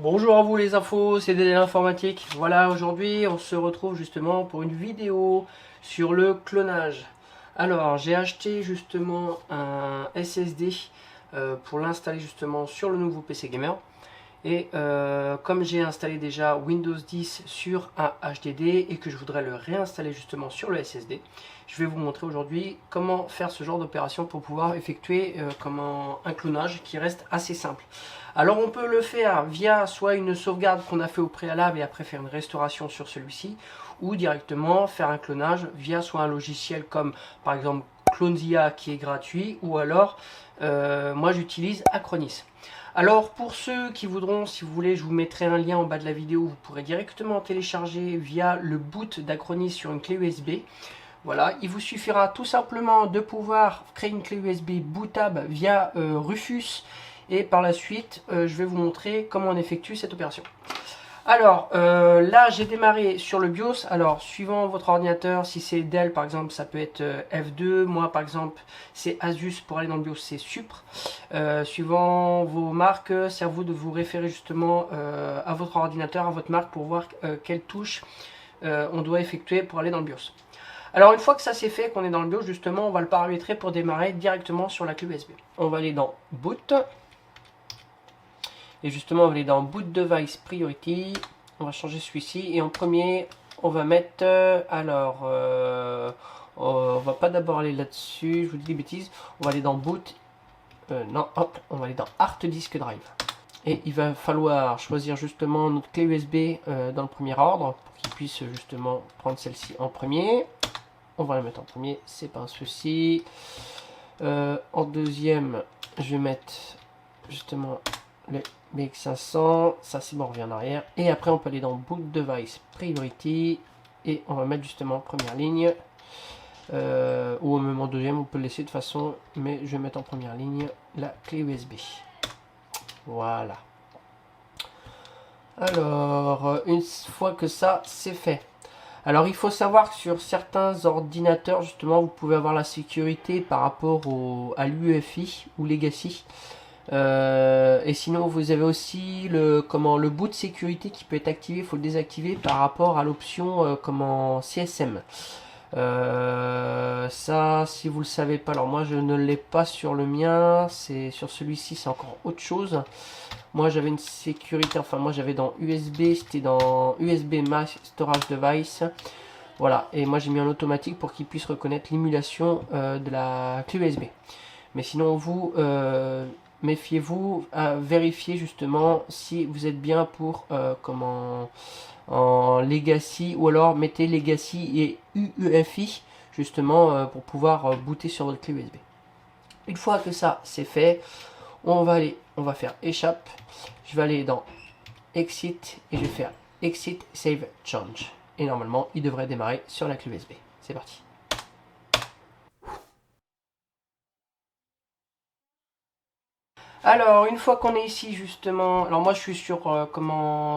Bonjour à vous les infos, c'est Dédé l'informatique. Voilà, aujourd'hui on se retrouve justement pour une vidéo sur le clonage. Alors j'ai acheté justement un SSD pour l'installer justement sur le nouveau PC Gamer. Et comme j'ai installé déjà Windows 10 sur un HDD et que je voudrais le réinstaller justement sur le SSD, je vais vous montrer aujourd'hui comment faire ce genre d'opération pour pouvoir effectuer un clonage qui reste assez simple. Alors on peut le faire via soit une sauvegarde qu'on a fait au préalable et après faire une restauration sur celui-ci, ou directement faire un clonage via soit un logiciel comme par exemple Clonezilla qui est gratuit, ou alors moi j'utilise Acronis. Alors pour ceux qui voudront, si vous voulez, je vous mettrai un lien en bas de la vidéo, vous pourrez directement télécharger via le boot d'Acronis sur une clé USB. Voilà, il vous suffira tout simplement de pouvoir créer une clé USB bootable via Rufus et par la suite je vais vous montrer comment on effectue cette opération. Alors là j'ai démarré sur le BIOS. Alors suivant votre ordinateur, si c'est Dell par exemple ça peut être F2, moi par exemple c'est Asus, pour aller dans le BIOS c'est Supr. Suivant vos marques, c'est à vous de vous référer justement à votre ordinateur, à votre marque pour voir quelle touche on doit effectuer pour aller dans le BIOS. Alors une fois que ça c'est fait, qu'on est dans le BIOS justement, on va le paramétrer pour démarrer directement sur la clé USB. On va aller dans Boot. Et justement on va aller dans Boot Device Priority. On va changer celui-ci. Et en premier on va mettre, on va pas d'abord aller là-dessus, je vous dis des bêtises. On va aller dans Boot, non hop, on va aller dans Hard Disk Drive. Et il va falloir choisir justement notre clé USB dans le premier ordre pour qu'il puisse justement prendre celle-ci en premier. On va la mettre en premier, c'est pas un souci. En deuxième, je vais mettre justement le BX500. Ça c'est bon, on revient en arrière. Et après on peut aller dans Boot Device Priority. Et on va mettre justement première ligne. Ou même en deuxième, on peut le laisser de façon. Mais je vais mettre en première ligne la clé USB. Voilà. Alors, une fois que ça c'est fait. Alors il faut savoir que sur certains ordinateurs justement vous pouvez avoir la sécurité par rapport à l'UEFI ou Legacy. Et sinon vous avez aussi le boot sécurité qui peut être activé, il faut le désactiver par rapport à l'option CSM. Ça si vous le savez pas, alors moi je ne l'ai pas sur le mien, c'est sur celui-ci c'est encore autre chose. Moi j'avais une sécurité, enfin moi j'avais dans USB, c'était dans USB Mass Storage Device. Voilà, et moi j'ai mis en automatique pour qu'il puisse reconnaître l'émulation de la clé USB. Mais sinon vous, méfiez-vous à vérifier justement si vous êtes bien pour en Legacy, ou alors mettez Legacy et UEFI justement pour pouvoir booter sur votre clé USB. Une fois que ça c'est fait, on va faire échappe. Je vais aller dans Exit et je vais faire Exit Save Change. Et normalement, il devrait démarrer sur la clé USB. C'est parti. Alors, une fois qu'on est ici justement, alors moi je suis sur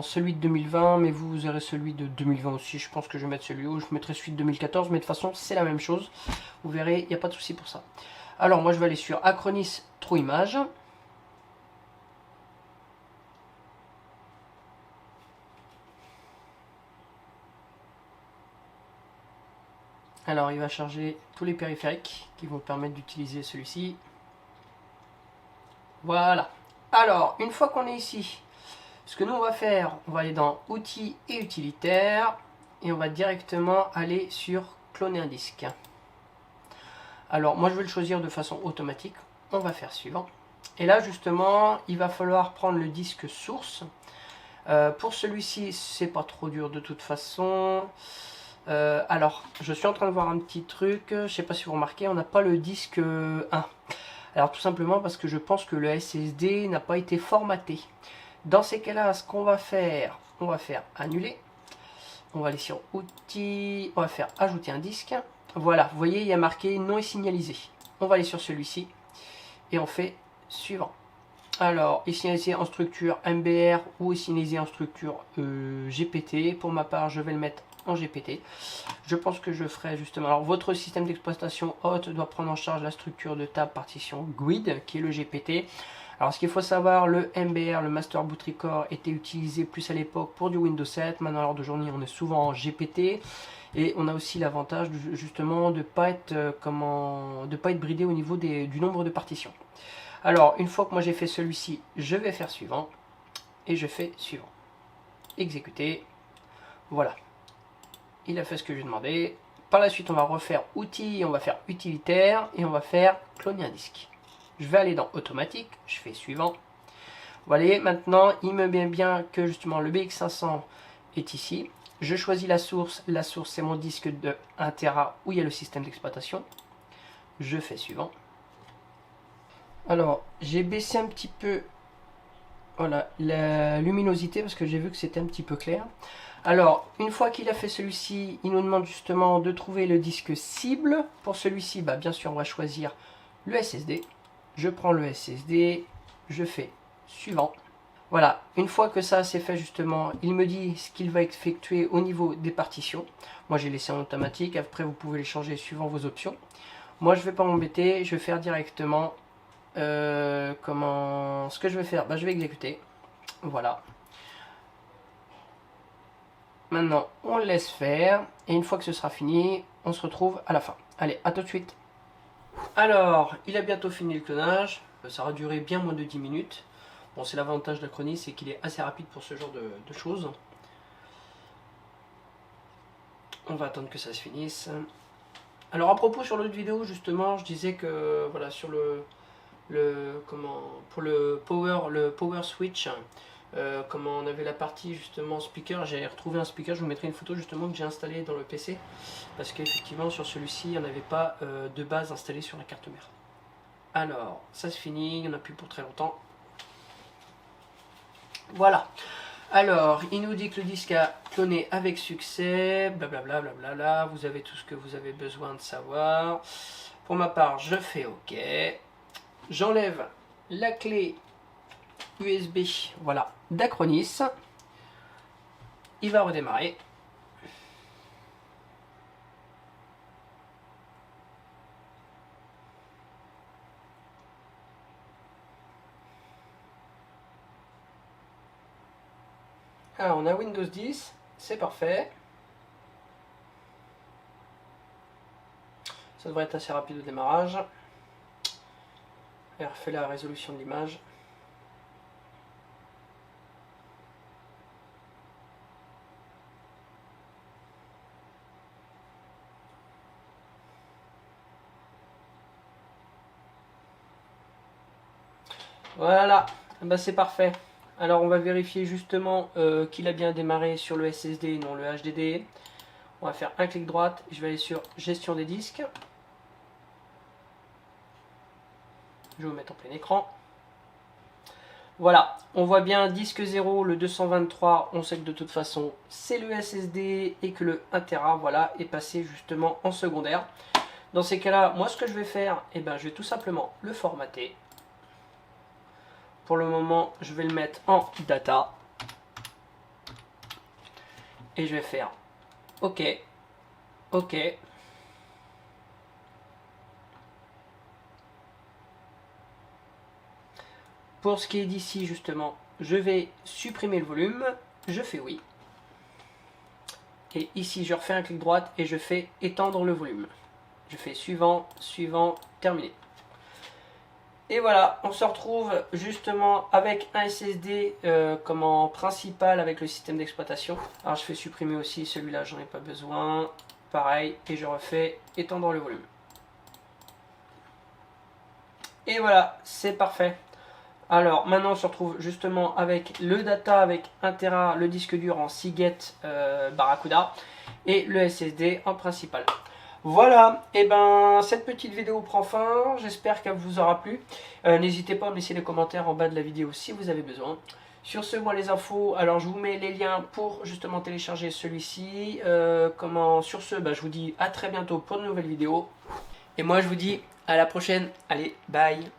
celui de 2020, mais vous aurez celui de 2020 aussi. Je pense que je vais mettre celui où je mettrai celui de 2014, mais de toute façon c'est la même chose. Vous verrez, il n'y a pas de souci pour ça. Alors moi je vais aller sur Acronis True Image. Alors il va charger tous les périphériques qui vont permettre d'utiliser celui-ci. Voilà. Alors une fois qu'on est ici, ce que nous on va faire, on va aller dans Outils et Utilitaires et on va directement aller sur Cloner un disque. Alors moi je vais le choisir de façon automatique. On va faire suivant. Et là justement il va falloir prendre le disque source. Pour celui-ci c'est pas trop dur de toute façon. Alors, je suis en train de voir un petit truc, je sais pas si vous remarquez, on n'a pas le disque 1. Alors tout simplement parce que je pense que le SSD n'a pas été formaté. Dans ces cas-là, ce qu'on va faire, on va faire annuler. On va aller sur outils, on va faire ajouter un disque. Voilà, vous voyez, il y a marqué non signalisé. On va aller sur celui-ci et on fait suivant. Alors, est signalisé en structure MBR ou est signalisé en structure GPT. Pour ma part, je vais le mettre en GPT. Je pense que je ferai justement. Alors, votre système d'exploitation hôte doit prendre en charge la structure de table partition GUID, qui est le GPT. Alors ce qu'il faut savoir, le MBR, le Master Boot Record, était utilisé plus à l'époque pour du Windows 7. Maintenant à l'heure d'aujourd'hui on est souvent en GPT. Et on a aussi l'avantage justement de ne pas être, bridé au niveau du nombre de partitions. Alors une fois que moi j'ai fait celui-ci, je vais faire suivant. Et je fais suivant. Exécuter. Voilà. Il a fait ce que je lui ai demandé. Par la suite on va refaire outils, on va faire utilitaire et on va faire cloner un disque. Je vais aller dans automatique, je fais suivant. Vous voyez, maintenant il me met bien que justement le BX500 est ici. Je choisis la source c'est mon disque de 1 Tera où il y a le système d'exploitation. Je fais suivant. Alors j'ai baissé un petit peu voilà, la luminosité parce que j'ai vu que c'était un petit peu clair. Alors une fois qu'il a fait celui-ci, il nous demande justement de trouver le disque cible. Pour celui-ci, bien sûr on va choisir le SSD. Je prends le SSD, je fais suivant. Voilà, une fois que ça c'est fait justement, il me dit ce qu'il va effectuer au niveau des partitions. Moi j'ai laissé en automatique, après vous pouvez les changer suivant vos options. Moi je ne vais pas m'embêter, je vais faire directement ce que je vais faire, je vais exécuter. Voilà. Maintenant on le laisse faire, et une fois que ce sera fini, on se retrouve à la fin. Allez, à tout de suite. Alors, il a bientôt fini le clonage, ça aura duré bien moins de 10 minutes. Bon, c'est l'avantage d'Acronis, c'est qu'il est assez rapide pour ce genre de choses. On va attendre que ça se finisse. Alors à propos sur l'autre vidéo, justement, je disais que voilà, sur pour le power switch, comment on avait la partie justement speaker, j'ai retrouvé un speaker, je vous mettrai une photo justement que j'ai installé dans le PC, parce qu'effectivement sur celui-ci, il n'y en avait pas de base installée sur la carte mère. Alors, ça se finit, il n'y en a plus pour très longtemps. Voilà. Alors, il nous dit que le disque a cloné avec succès, blablabla, blablabla, vous avez tout ce que vous avez besoin de savoir. Pour ma part, je fais OK. J'enlève la clé USB, voilà, d'Acronis. Il va redémarrer. Ah, on a Windows 10, c'est parfait. Ça devrait être assez rapide au démarrage. Et refait la résolution de l'image. Voilà, c'est parfait. Alors on va vérifier justement qu'il a bien démarré sur le SSD et non le HDD. On va faire un clic droit, je vais aller sur gestion des disques. Je vais vous mettre en plein écran. Voilà, on voit bien disque 0, le 223, on sait que de toute façon c'est le SSD et que le 1 Tera voilà, est passé justement en secondaire. Dans ces cas-là, moi ce que je vais faire, je vais tout simplement le formater. Pour le moment, je vais le mettre en data. Et je vais faire OK, OK. Pour ce qui est d'ici, justement, je vais supprimer le volume. Je fais oui. Et ici, je refais un clic droit et je fais étendre le volume. Je fais suivant, suivant, terminé. Et voilà, on se retrouve justement avec un SSD comme principal avec le système d'exploitation. Alors je fais supprimer aussi celui-là, j'en ai pas besoin. Pareil, et je refais étendre le volume. Et voilà, c'est parfait. Alors maintenant on se retrouve justement avec le data avec 1 Tera, le disque dur en Seagate Barracuda et le SSD en principal. Voilà, et cette petite vidéo prend fin, j'espère qu'elle vous aura plu. N'hésitez pas à me laisser des commentaires en bas de la vidéo si vous avez besoin. Sur ce, moi les infos, alors je vous mets les liens pour justement télécharger celui-ci. Sur ce, je vous dis à très bientôt pour de nouvelles vidéos. Et moi je vous dis à la prochaine, allez, bye.